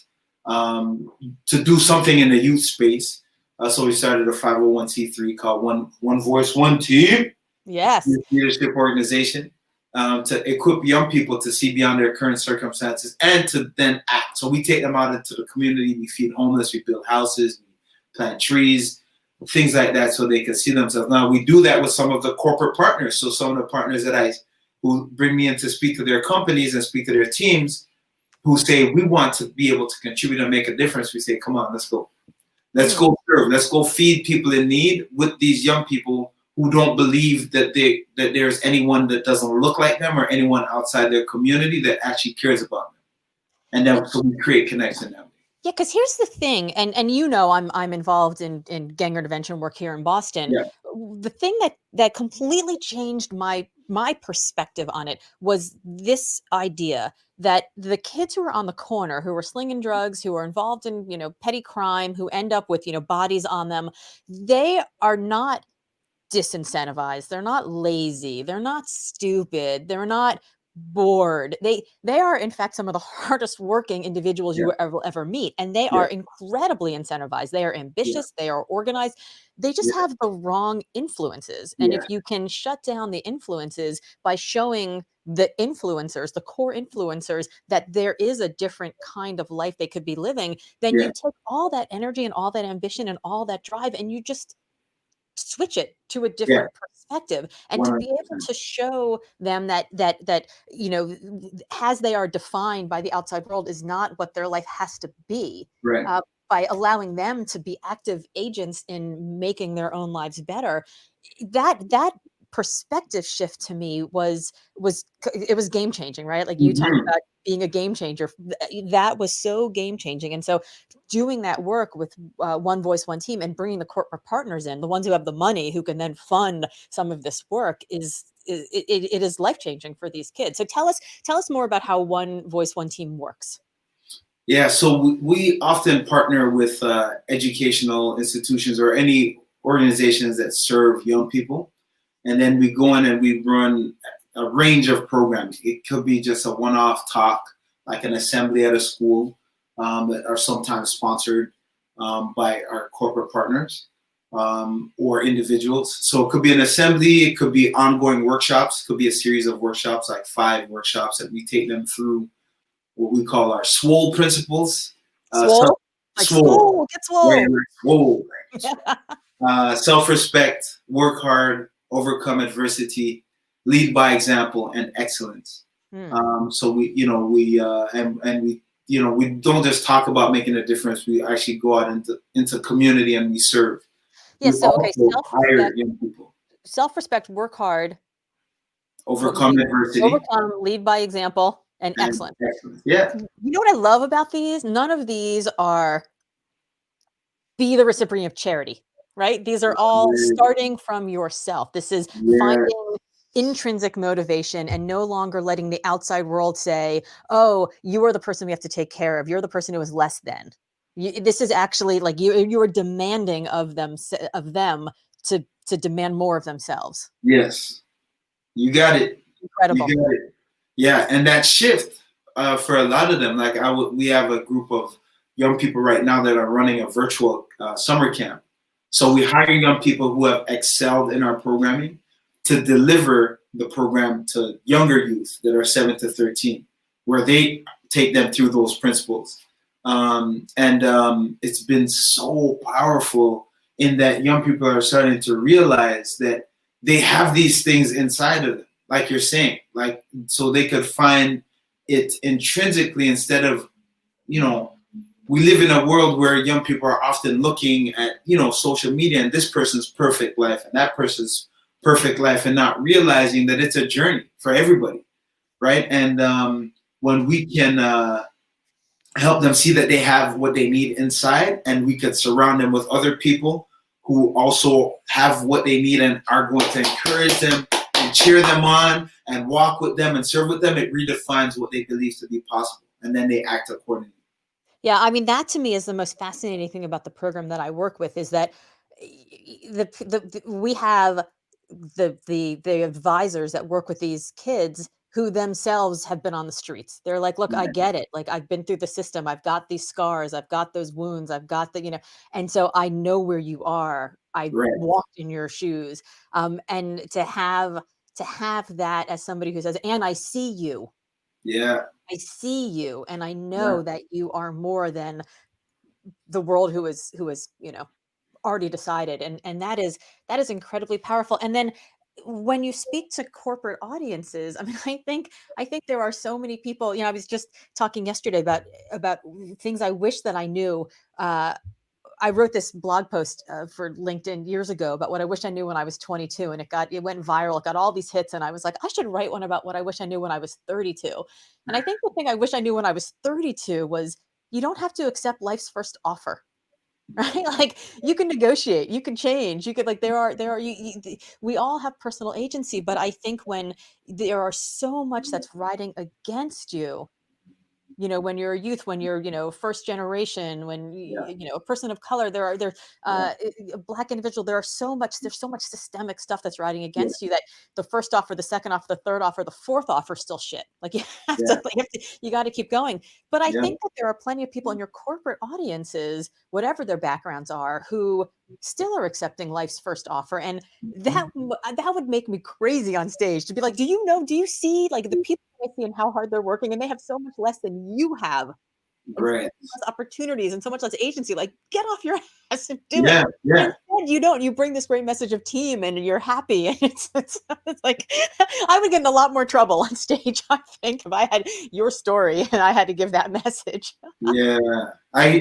to do something in the youth space. So we started a 501c3 called One Voice, One Team Yes. leadership organization, to equip young people to see beyond their current circumstances and to then act. So we take them out into the community. We feed homeless. We build houses. We plant trees, things like that, so they can see themselves. Now we do that with some of the corporate partners. So some of the partners who bring me in to speak to their companies and speak to their teams, who say we want to be able to contribute and make a difference. We say, come on, let's go. Let's go serve. Let's go feed people in need with these young people who don't believe that there's anyone that doesn't look like them or anyone outside their community that actually cares about them. And then so we create connection that way. Yeah, because here's the thing, and I'm involved in gang intervention work here in Boston. Yeah. The thing that completely changed my perspective on it was this idea that the kids who are on the corner, who are slinging drugs, who are involved in petty crime, who end up with bodies on them, they are not disincentivized. They're not lazy. They're not stupid. They're not bored. They are in fact some of the hardest working individuals you Yeah. will ever meet, and they Yeah. are incredibly incentivized. They are Yeah. ambitious. They are organized. They just Yeah. have the wrong influences. And Yeah. if you can shut down the influences by showing the influencers, the core influencers, that there is a different kind of life they could be living, then you Yeah. take all that energy and all that ambition and all that drive and you just switch it to a Yeah. different perspective, and to be able 100%. to show them that as they are defined by the outside world is not what their life has to be, Right. by allowing them to be active agents in making their own lives better. That perspective shift to me it was game changing, right? Like you talked Mhm. about being a game changer. That was so game changing. And so doing that work with One Voice, One Team, and bringing the corporate partners in, the ones who have the money, who can then fund some of this work, it is life changing for these kids. So tell us more about how One Voice, One Team works. Yeah, so we often partner with educational institutions or any organizations that serve young people. And then we go in and we run a range of programs. It could be just a one-off talk, like an assembly at a school, that are sometimes sponsored by our corporate partners, or individuals. So it could be an assembly, it could be ongoing workshops, it could be a series of workshops, like 5 workshops that we take them through what we call our SWOLE principles. Swole, like SWOLE, swole, get right? swole. Like SWOLE. Self-respect, work hard, overcome adversity, lead by example, and excellence. Hmm. So we don't just talk about making a difference. We actually go out into community and we serve. Yeah. We So okay, also hire self-respect, young people, self-respect, work hard, overcome adversity, overcome, lead by example, and and excellence. excellence. Yeah. You know what I love about these? None of these are be the recipient of charity, right? These are all starting from yourself. This is Yeah. finding intrinsic motivation and no longer letting the outside world say, "Oh, you are the person we have to take care of. You're the person who is less than." This is actually like you are demanding of them to demand more of themselves. Yes. You got it. You Incredible. got it. Yeah, and that shift. for a lot of them, like we have a group of young people right now that are running a virtual summer camp. So we hire young people who have excelled in our programming to deliver the program to younger youth that are 7 to 13, where they take them through those principles. It's been so powerful in that young people are starting to realize that they have these things inside of them, like you're saying, like, so they could find it intrinsically instead of, we live in a world where young people are often looking at, social media and this person's perfect life and that person's perfect life and not realizing that it's a journey for everybody, right? And when we can help them see that they have what they need inside, and we could surround them with other people who also have what they need and are going to encourage them and cheer them on and walk with them and serve with them, it redefines what they believe to be possible. And then they act accordingly. Yeah, I mean, that to me is the most fascinating thing about the program that I work with is that we have the advisors that work with these kids who themselves have been on the streets. They're like, "Look, I get it. Like, I've been through the system. I've got these scars. I've got those wounds. I've got and so I know where you are. I Right. walked in your shoes." And to have that as somebody who says, "And I see you. Yeah. I see you, and I Yeah. know that you are more than the world who is already decided," and that is incredibly powerful. And then when you speak to corporate audiences, I mean, I think there are so many people. I was just talking yesterday about things I wish that I knew. uh I wrote this blog post for LinkedIn years ago about what I wish I knew when I was 22, and it went viral. It got all these hits, and I was like, I should write one about what I wish I knew when I was 32. And I think the thing I wish I knew when I was 32 was you don't have to accept life's first offer. Right? Like, you can negotiate, you can change, you could, like, there are we all have personal agency, but I think when there are so much that's riding against you, when you're a youth, when you're, first generation, when Yeah. a person of color, Yeah. a black individual, there's so much systemic stuff that's riding Yeah. against you, that the first offer, the second offer, the third offer, the fourth offer is still shit. Like, you have to, Yeah. like, you got to keep going. But I Yeah. think that there are plenty of people in your corporate audiences, whatever their backgrounds are, who still are accepting life's first offer. And that would make me crazy on stage to be like, do you see, like, the people I see and how hard they're working, and they have so much less than you have, and so Right. much less opportunities and so much less agency. Like, get off your ass and do it. Yeah. But Yeah. instead, you don't. You bring this great message of team, and you're happy. And it's like I would get in a lot more trouble on stage, I think, if I had your story and I had to give that message. Yeah. I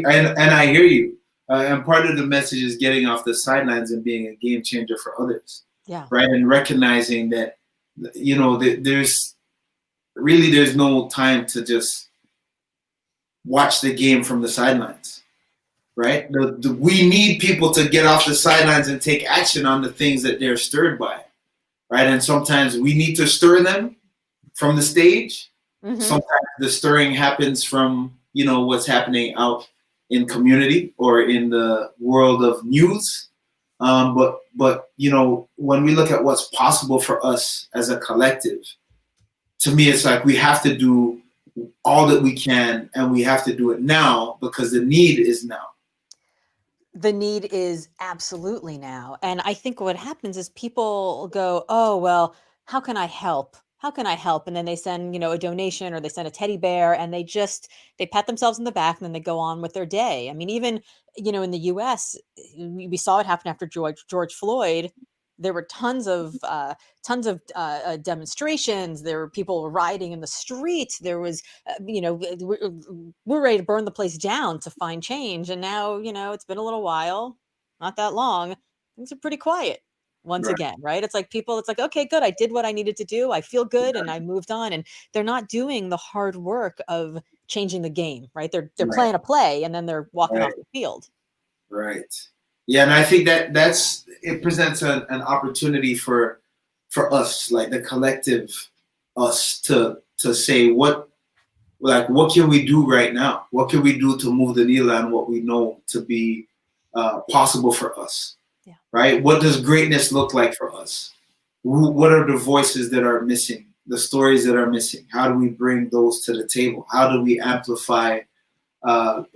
hear you. And part of the message is getting off the sidelines and being a game changer for others, Yeah. right? And recognizing that, there's no time to just watch the game from the sidelines, right? We need people to get off the sidelines and take action on the things that they're stirred by, right? And sometimes we need to stir them from the stage. Hmm. Sometimes the stirring happens from, what's happening out in community or in the world of news. But when we look at what's possible for us as a collective, to me, it's like we have to do all that we can, and we have to do it now because the need is now. The need is absolutely now. And I think what happens is people go, "Oh, well, how can I help? How can I help?" And then they send, a donation, or they send a teddy bear, and they pat themselves in the back, and then they go on with their day. I mean, even, in the US, we saw it happen after George Floyd. There were tons of demonstrations. There were people rioting in the streets. There was, we're ready to burn the place down to find change. And now, it's been a little while, not that long. Things are pretty quiet once Right, again, right? It's like, okay, good. I did what I needed to do. I feel good, and I moved on. And they're not doing the hard work of changing the game, right? They're right, playing a play, and then they're walking right, off the field. right. Yeah, and I think that's it presents an opportunity for us, like the collective us, to say what can we do right now? What can we do to move the needle on what we know to be possible for us? Yeah. Right? What does greatness look like for us? What are the voices that are missing the stories that are missing? How do we bring those to the table? How do we amplify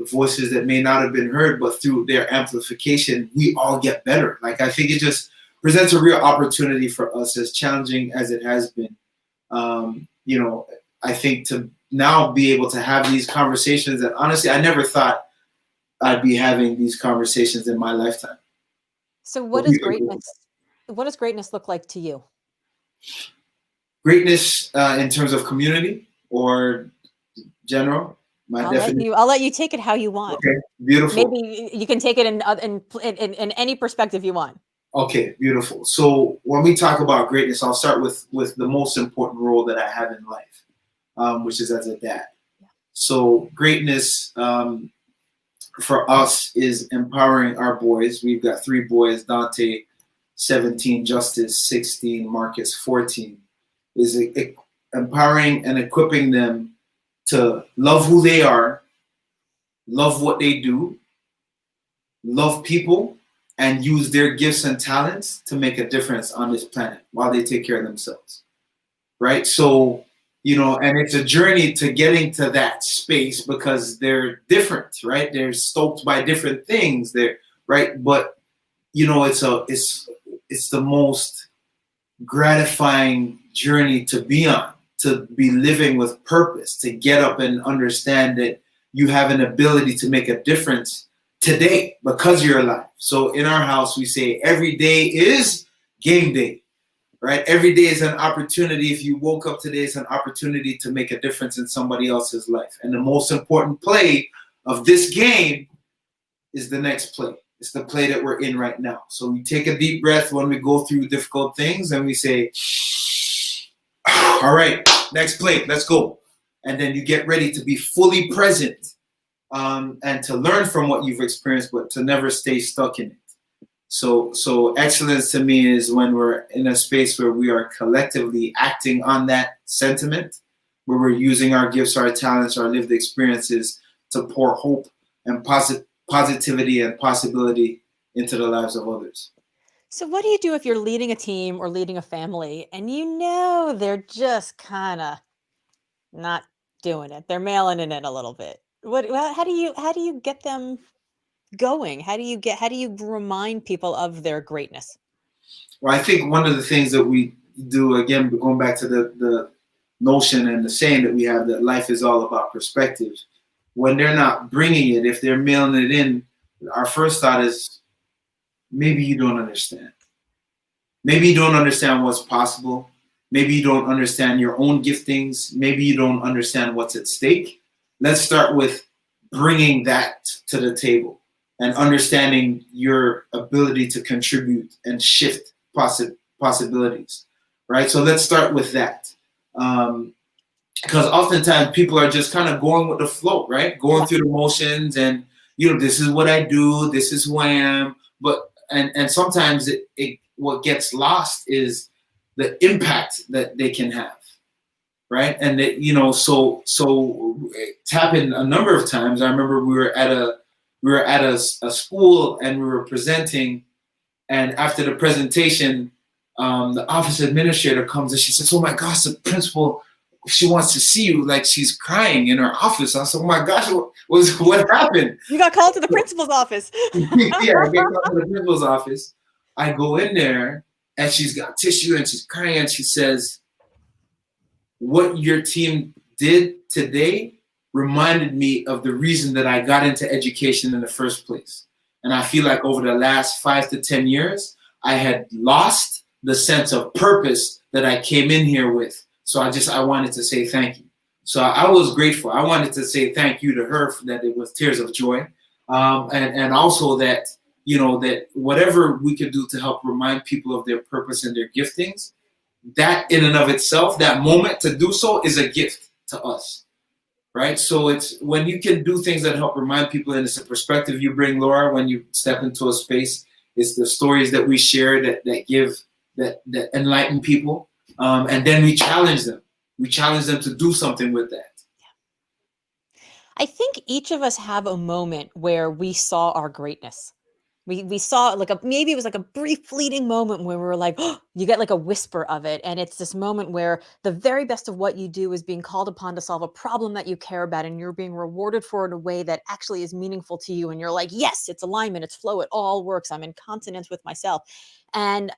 voices that may not have been heard, but through their amplification, we all get better? Like, I think it just presents a real opportunity for us, as challenging as it has been. I think to now be able to have these conversations that honestly, I never thought I'd be having these conversations in my lifetime. So what does greatness look like to you? Greatness in terms of community or general? I'll let you take it how you want. Okay, beautiful. Maybe you can take it in any perspective you want. Okay, beautiful. So when we talk about greatness, I'll start with the most important role that I have in life, which is as a dad. Yeah. So greatness for us is empowering our boys. We've got 3 boys: Dante, 17; Justice, 16; Marcus, 14. Is empowering and equipping them to love who they are, love what they do, love people, and use their gifts and talents to make a difference on this planet while they take care of themselves. Right? So, and it's a journey to getting to that space because they're different, right? They're stoked by different things. They're right, but it's the most gratifying journey to be on, to be living with purpose, to get up and understand that you have an ability to make a difference today because you're alive. So in our house, we say every day is game day, right? Every day is an opportunity. If you woke up today, it's an opportunity to make a difference in somebody else's life. And the most important play of this game is the next play. It's the play that we're in right now. So we take a deep breath when we go through difficult things and we say, all right, next play, let's go. And then you get ready to be fully present and to learn from what you've experienced, but to never stay stuck in it. So excellence to me is when we're in a space where we are collectively acting on that sentiment, where we're using our gifts, our talents, our lived experiences to pour hope and positivity and possibility into the lives of others. So what do you do if you're leading a team or leading a family and they're just kind of not doing it? They're mailing it in a little bit. How do you get them going? How do you remind people of their greatness? Well, I think one of the things that we do, again, going back to the notion and the saying that we have, that life is all about perspective. When they're not bringing it, if they're mailing it in, our first thought is, maybe you don't understand. Maybe you don't understand what's possible. Maybe you don't understand your own giftings. Maybe you don't understand what's at stake. Let's start with bringing that to the table and understanding your ability to contribute and shift possibilities, right? So let's start with that. Because oftentimes people are just kind of going with the flow, right? Going through the motions and, this is what I do, this is who I am. But, and sometimes what gets lost is the impact that they can have, right? And that, so it's happened a number of times. I remember we were at a school and we were presenting, and after the presentation, the office administrator comes and she says, "Oh my gosh, the principal, she wants to see you." Like, she's crying in her office. I said, "Oh my gosh, what happened?" You got called to the principal's office. Yeah, I get called to the principal's office. I go in there and she's got tissue and she's crying and she says, "What your team did today reminded me of the reason that I got into education in the first place. And I feel like over the last 5 to 10 years, I had lost the sense of purpose that I came in here with. So I wanted to say thank you." So I was grateful. I wanted to say thank you to her for that. It was tears of joy. And also that, that whatever we could do to help remind people of their purpose and their giftings, that in and of itself, that moment to do so is a gift to us, right? So it's when you can do things that help remind people, and it's a perspective you bring, Laura, when you step into a space. It's the stories that we share that enlighten people. And then we challenge them. We challenge them to do something with that. I think each of us have a moment where we saw our greatness. We saw like maybe it was like a brief fleeting moment where we were like, oh, you get like a whisper of it. And it's this moment where the very best of what you do is being called upon to solve a problem that you care about, and you're being rewarded for it in a way that actually is meaningful to you. And you're like, yes, it's alignment, it's flow, it all works. I'm in consonance with myself. And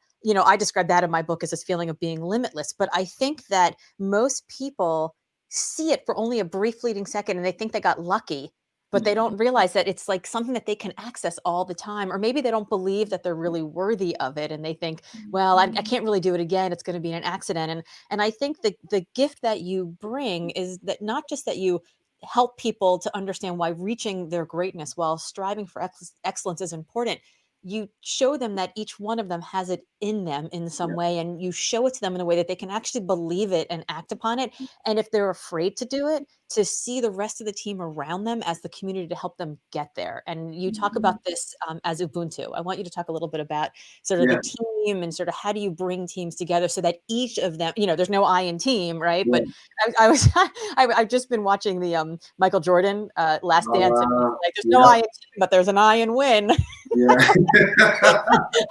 I describe that in my book as this feeling of being limitless. But I think that most people see it for only a brief fleeting second and they think they got lucky, but they don't realize that it's like something that they can access all the time. Or maybe they don't believe that they're really worthy of it. And they think, well, I can't really do it again. It's going to be an accident. And I think the gift that you bring is that not just that you help people to understand why reaching their greatness while striving for excellence is important. You show them that each one of them has it in them in some Yeah. way, and you show it to them in a way that they can actually believe it and act upon it. And if they're afraid to do it, to see the rest of the team around them as the community to help them get there. And you talk about this as Ubuntu. I want you to talk a little bit about sort of the Yeah. team and sort of how do you bring teams together so that each of them, there's no I in team, right? Yeah. But I was I've just been watching the Michael Jordan Last Dance, and he's like, there's no Yeah. I in team, but there's an I in win. Yeah.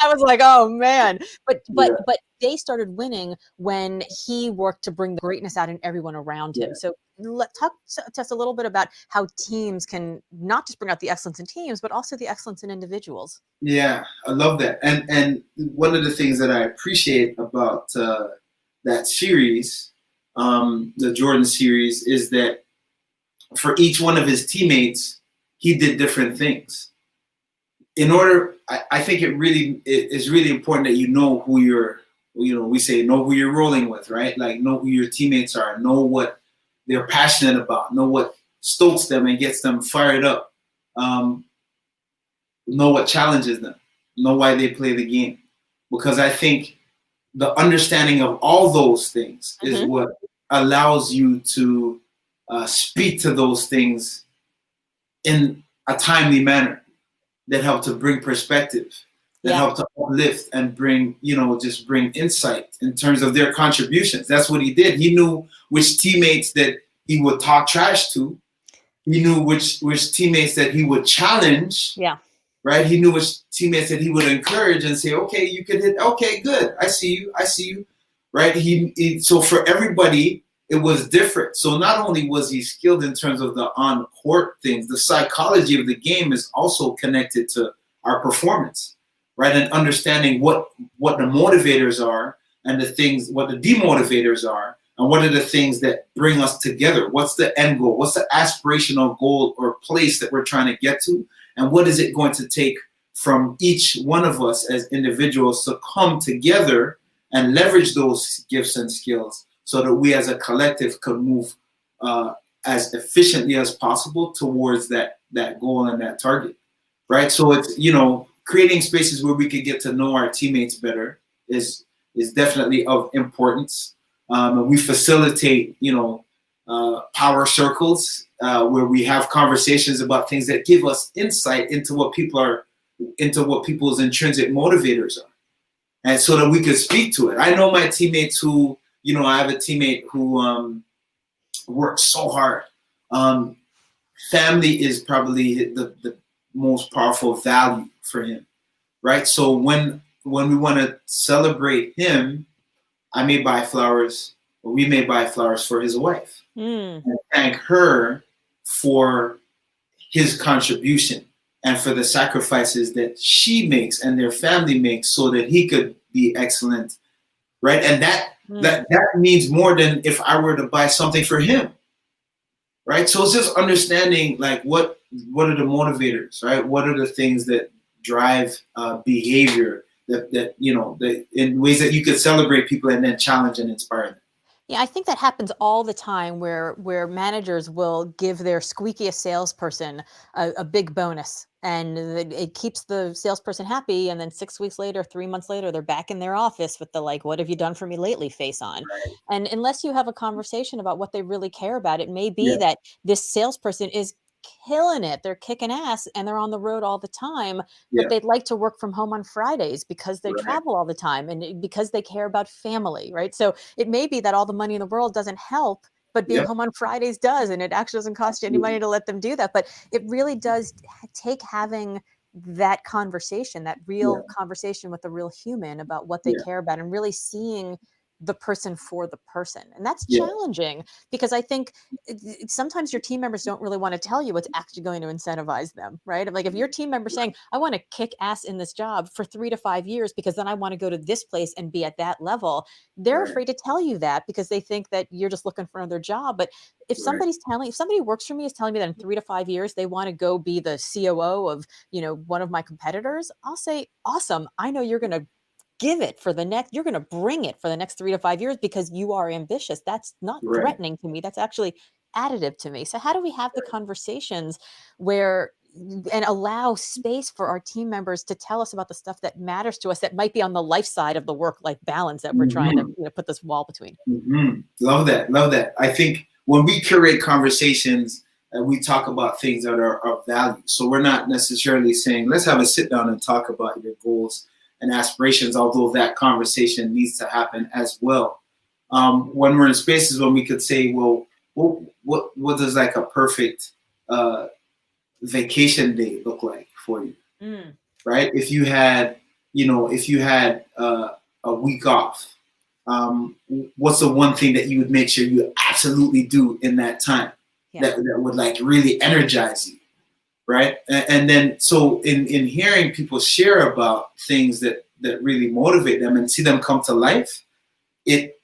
I was like, oh man. But but Yeah. but they started winning when he worked to bring the greatness out in everyone around him. Yeah. So talk to us a little bit about how teams can not just bring out the excellence in teams, but also the excellence in individuals. Yeah, I love that. And one of the things that I appreciate about that series, the Jordan series, is that for each one of his teammates, he did different things. I think it is really important that you know who we say know who you're rolling with, right? Like know who your teammates are, know what they're passionate about, know what stokes them and gets them fired up, know what challenges them, know why they play the game. Because I think the understanding of all those things is what allows you to speak to those things in a timely manner that help to bring perspective, that help to uplift and bring, just bring insight in terms of their contributions. That's what he did. He knew which teammates that he would talk trash to. He knew which teammates that he would challenge. Yeah. Right. He knew which teammates that he would encourage and say, okay, you could hit. Okay, good. I see you. Right. So for everybody, it was different. So not only was he skilled in terms of the on-court things, the psychology of the game is also connected to our performance, right? And understanding what the motivators are and what the demotivators are, and what are the things that bring us together. What's the end goal? What's the aspirational goal or place that we're trying to get to? And what is it going to take from each one of us as individuals to come together and leverage those gifts and skills so that we as a collective could move as efficiently as possible towards that goal and that target, right? So it's, creating spaces where we could get to know our teammates better is definitely of importance. And we facilitate, power circles where we have conversations about things that give us insight into what people's intrinsic motivators are. And so that we could speak to it. I know my teammates who, I have a teammate who works so hard. Family is probably the most powerful value for him, right? So when we want to celebrate him, I may buy flowers, or we may buy flowers for his wife and thank her for his contribution and for the sacrifices that she makes and their family makes so that he could be excellent, right? And that means more than if I were to buy something for him, right? So it's just understanding like what are the motivators, right? What are the things that drive behavior that in ways that you could celebrate people and then challenge and inspire them. Yeah, I think that happens all the time where managers will give their squeakiest salesperson a big bonus, and it keeps the salesperson happy. And then 6 weeks later, 3 months later, they're back in their office with the like, "What have you done for me lately?" face on. And unless you have a conversation about what they really care about, it may be Yeah, that this salesperson is killing it. They're kicking ass and they're on the road all the time, but yeah, they'd like to work from home on Fridays because they right. travel all the time and because they care about family, right? So it may be that all the money in the world doesn't help, but being Yep, home on Fridays does, and it actually doesn't cost you any money absolutely. to let them do that. But it really does take having that conversation, that real Yeah. conversation with a real human about what they Yeah. care about and really seeing the person for the person. And that's Yeah. challenging because I think sometimes your team members don't really want to tell you what's actually going to incentivize them, right? Like if your team member saying, I want to kick ass in this job for 3 to 5 years because then I want to go to this place and be at that level, they're Right. afraid to tell you that because they think that you're just looking for another job. But if Right. if somebody who works for me is telling me that in 3 to 5 years they want to go be the COO of, one of my competitors, I'll say, awesome. I know you're going to you're going to bring it for the next 3 to 5 years because you are ambitious. That's not Right. threatening to me. That's actually additive to me. So how do we have the conversations where and allow space for our team members to tell us about the stuff that matters to us that might be on the life side of the work-life balance that we're trying to Hmm. put this wall between? Love that. Love that. I think when we curate conversations, we talk about things that are of value. So we're not necessarily saying, let's have a sit down and talk about your goals and aspirations, although that conversation needs to happen as well. When we're in spaces when we could say, well, what does like a perfect vacation day look like for you? Mm, Right? If you had a week off, what's the one thing that you would make sure you absolutely do in that time yeah. that would like really energize you, right? And then so in hearing people share about things that really motivate them and see them come to life, it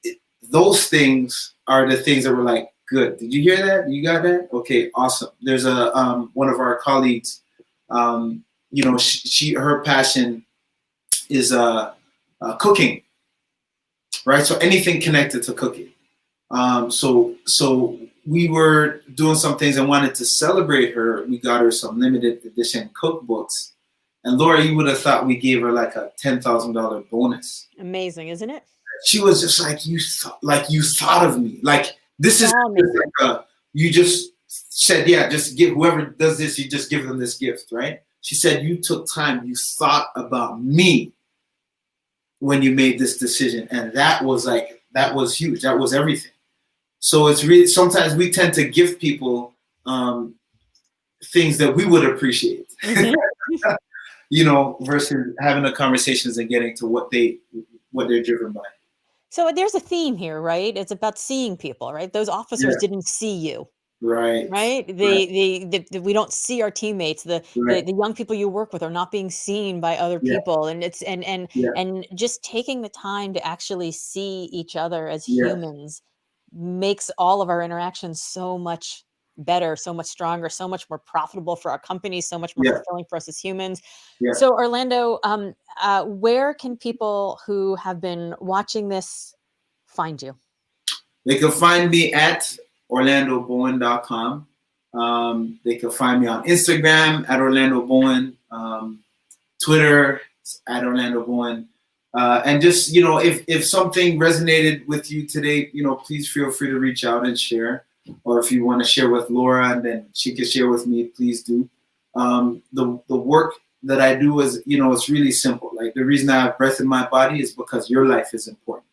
those things are the things that were like, good. Did you hear that? You got that? Okay, awesome. There's a one of our colleagues, her passion is cooking, right? So anything connected to cooking. So we were doing some things and wanted to celebrate her. We got her some limited edition cookbooks. And Laura, you would have thought we gave her like a $10,000 bonus. Amazing, isn't it? She was just like, you thought of me. Like this is Saw me. you just said, yeah, just give whoever does this, you just give them this gift, right? She said, you took time, you thought about me when you made this decision. And that was huge. That was everything. So it's really, sometimes we tend to give people things that we would appreciate, Mhm. versus having the conversations and getting to what they're driven by. So there's a theme here, right? It's about seeing people, right? Those officers Yeah. didn't see you. Right. Right? Right. We don't see our teammates. Right. The young people you work with are not being seen by other Yeah. people, and it's Yeah. and just taking the time to actually see each other as Yeah. humans makes all of our interactions so much better, so much stronger, so much more profitable for our companies, so much more Yeah. fulfilling for us as humans. Yeah. So Orlando, where can people who have been watching this find you? They can find me at orlandobowen.com. They can find me on Instagram at Orlando Bowen, Twitter at Orlando Bowen. And just, if something resonated with you today, please feel free to reach out and share. Or if you want to share with Laura and then she can share with me, please do. The work that I do is, it's really simple. Like the reason I have breath in my body is because your life is important.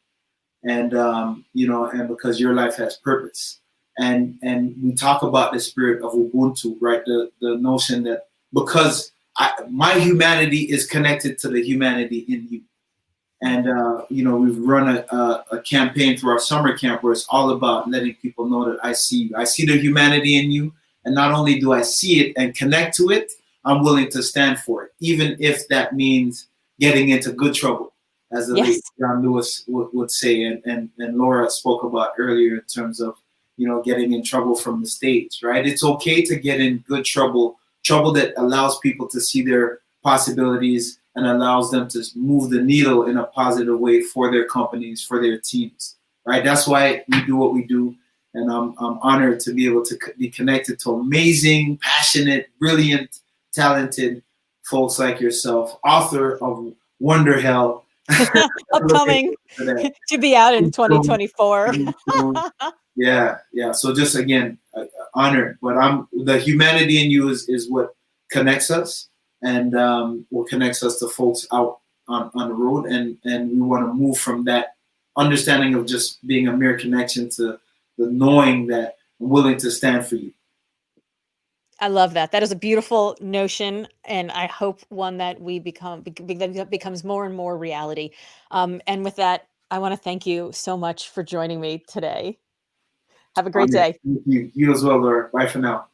And and because your life has purpose, and we talk about the spirit of Ubuntu, right? The notion that because my humanity is connected to the humanity in you, and we've run a campaign through our summer camp where it's all about letting people know that I see you, I see the humanity in you, and not only do I see it and connect to it, I'm willing to stand for it, even if that means getting into good trouble, as the Yes. late John Lewis would say, and Laura spoke about earlier in terms of getting in trouble from the stage, right? It's okay to get in good trouble that allows people to see their possibilities and allows them to move the needle in a positive way for their companies, for their teams, right? That's why we do what we do, and I'm honored to be able to be connected to amazing, passionate, brilliant, talented folks like yourself, author of Wonder Hell. Upcoming to be out in 2024. Yeah. So just again, honored. But the humanity in you is what connects us, and what connects us to folks out on the road, and we want to move from that understanding of just being a mere connection to the knowing that I'm willing to stand for you. I love that. That is a beautiful notion, and I hope one that we that becomes more and more reality. And with that, I want to thank you so much for joining me today. Have a great Honored. day. Thank you. You as well, Laura. Bye for now.